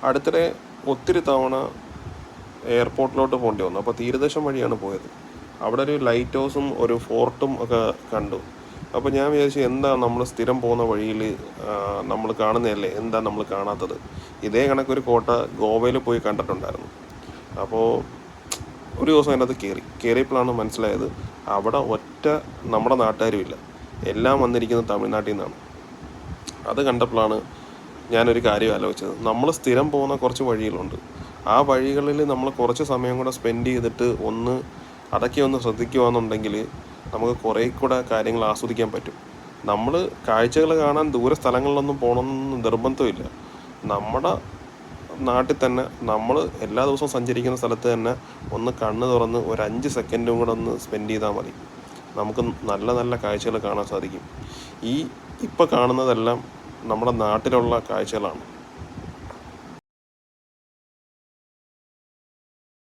അടുത്തിടെ ഒത്തിരി തവണ എയർപോർട്ടിലോട്ട് പോകേണ്ടി വന്നു. അപ്പോൾ തീരദേശം വഴിയാണ് പോയത്. അവിടെ ഒരു ലൈറ്റ് ഹൗസും ഒരു ഫോർട്ടും ഒക്കെ കണ്ടു. അപ്പോൾ ഞാൻ വിചാരിച്ചു, എന്താ നമ്മൾ സ്ഥിരം പോകുന്ന വഴിയിൽ നമ്മൾ കാണുന്നതല്ലേ, എന്താ നമ്മൾ കാണാത്തത്? ഇതേ കണക്കൊരു കോട്ട ഗോവയിൽ പോയി കണ്ടിട്ടുണ്ടായിരുന്നു. അപ്പോൾ ഒരു ദിവസം അതിനകത്ത് കയറിയപ്പോഴാണ് മനസ്സിലായത്, അവിടെ ഒറ്റ നമ്മുടെ നാട്ടുകാരും ഇല്ല, എല്ലാം വന്നിരിക്കുന്നത് തമിഴ്നാട്ടിൽ നിന്നാണ്. അത് കണ്ടപ്പോഴാണ് ഞാനൊരു കാര്യം ആലോചിച്ചത്. നമ്മൾ സ്ഥിരം പോകുന്ന കുറച്ച് വഴികളുണ്ട്. ആ വഴികളിൽ നമ്മൾ കുറച്ച് സമയം കൂടെ സ്പെൻഡ് ചെയ്തിട്ട് അതൊക്കെ ഒന്ന് ശ്രദ്ധിക്കുകയാണെന്നുണ്ടെങ്കിൽ നമുക്ക് കുറേ കൂടെ കാര്യങ്ങൾ ആസ്വദിക്കാൻ പറ്റും. നമ്മൾ കാഴ്ചകൾ കാണാൻ ദൂര സ്ഥലങ്ങളിലൊന്നും പോകണമെന്ന് നിർബന്ധമില്ല. നമ്മുടെ നാട്ടിൽ തന്നെ നമ്മൾ എല്ലാ ദിവസവും സഞ്ചരിക്കുന്ന സ്ഥലത്ത് തന്നെ ഒന്ന് കണ്ണ് തുറന്ന് ഒരു 5 സെക്കൻഡും കൂടെ ഒന്ന് സ്പെൻഡ് ചെയ്താൽ മതി. നമുക്ക് നല്ല നല്ല കാഴ്ചകൾ കാണാൻ സാധിക്കും. ഇപ്പോൾ കാണുന്നതെല്ലാം നമ്മുടെ നാട്ടിലുള്ള കാഴ്ചകളാണ്.